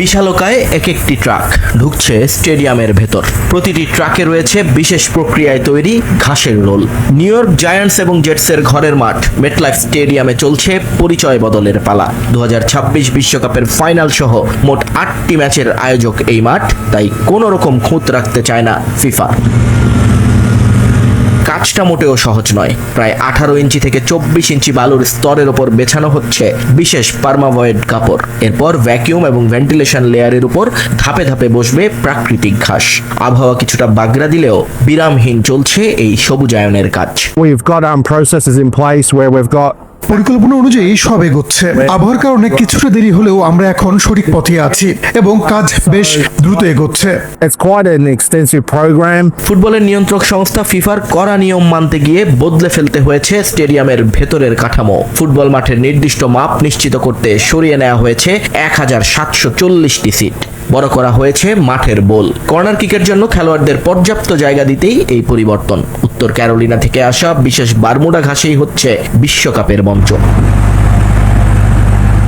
বিশালকায় এক একটি ট্রাক ঢুকছে স্টেডিয়ামের ভেতর। প্রতিটি ট্রাকে রয়েছে বিশেষ প্রক্রিয়ায় তৈরি ঘাসের রোল। নিউ ইয়র্ক জায়ান্টস এবং জেটসের ঘরের মাঠ মেটলাইফ স্টেডিয়ামে চলছে পরিচয় বদলের পালা। 2026 বিশ্বকাপের ফাইনাল সহ মোট 8টি ম্যাচের আয়োজক এই মাঠ, তাই কোনো রকম খুঁত রাখতে চায় না ফিফা। কাজটা মোটেও সহজ নয়। প্রায় 18 ইঞ্চি থেকে 24 ইঞ্চি বালুর স্তরের উপর বেছানো হচ্ছে বিশেষ পার্মাভয়েড কাপড়। এরপর ভ্যাকিউম এবং ভেন্টিলেশন লেয়ারের উপর ধাপে ধাপে বসবে প্রাকৃতিক ঘাস। আবহাওয়া কিছুটা বাগড়া দিলেও বিরামহীন চলছে এই সবুজায়নের কাজ। We've got processes in place where we've got পরিকল্পনা অনুযায়ী সব এগোচ্ছে। আবহাওয়ার কারণে কিছুটা দেরি হলেও আমরা এখন সঠিক পথে আছি এবং কাজ বেশ দ্রুত এগোচ্ছে। it's quite an extensive program. ফুটবলের নিয়ন্ত্রক সংস্থা ফিফার কড়া নিয়ম মানতে গিয়ে বদলে ফেলতে হয়েছে স্টেডিয়ামের ভেতরের কাঠামো। ফুটবল মাঠের নির্দিষ্ট মাপ নিশ্চিত করতে সরিয়ে নেওয়া হয়েছে 1740টি সিট। বড় করা হয়েছে মাঠের বোল। কর্নার কিকের জন্য খেলোয়াড়দের পর্যাপ্ত জায়গা দিতেই এই পরিবর্তন। উত্তর ক্যারোলিনা থেকে আসা বিশেষ বারমুডা ঘাসেই হচ্ছে বিশ্বকাপের মঞ্চ।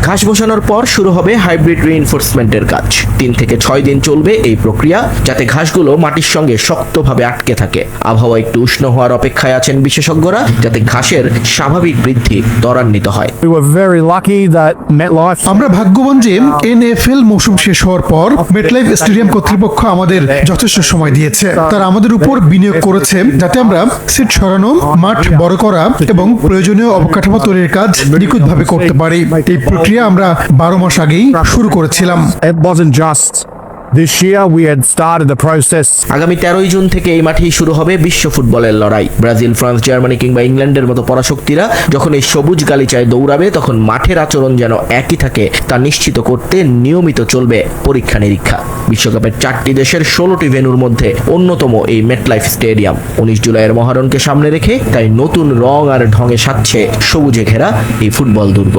ঘাস বসানোর পর শুরু হবে হাইব্রিড রিইনফোর্সমেন্টের কাজ। 3 থেকে 6 দিন চলবে এই প্রক্রিয়া, যাতে ঘাসগুলো মাটির সঙ্গে শক্তভাবে আটকে থাকে। আবহাওয়া একটু উষ্ণ হওয়ার অপেক্ষায় আছেন বিশেষজ্ঞরা, যাতে ঘাসের স্বাভাবিক বৃদ্ধি ত্বরান্বিত হয়। We were very lucky that MetLife আমরা ভাগ্যবান যে NFL মৌসুম শেষ হওয়ার পর মেটলাইফ স্টেডিয়াম কর্তৃপক্ষ আমাদের যথেষ্ট সময় দিয়েছে। তারা আমাদের উপর বিনিয়োগ করেছে যাতে আমরা সিট সরানো, মাঠ বড় করা এবং প্রয়োজনীয় অবকাঠামো তৈরির কাজ নিখুঁতভাবে করতে পারি। এই প্রক্রিয়া আমরা 12 মাস আগেই শুরু করেছিলাম। it wasn't just this year, we had started the process. আগামী 13 জুন থেকে এই মাঠেই শুরু হবে বিশ্ব ফুটবলের লড়াই। ব্রাজিল, ফ্রান্স, জার্মানি কিংবা ইংল্যান্ডের মতো পরাশক্তিরা যখন এই সবুজ গালিচায় দৌড়াবে, তখন মাঠের আচরণ যেন একই থাকে তা নিশ্চিত করতে নিয়মিত চলবে পরীক্ষা নিরীক্ষা। বিশ্বকাপের 4টি দেশের 16টি ভেন্যুর মধ্যে অন্যতম এই মেটলাইফ স্টেডিয়াম 19 জুলাইয়ের মহারণকে সামনে রেখে তাই নতুন রং আর ঢঙে সাজছে সবুজে ঘেরা এই ফুটবল দুর্গ।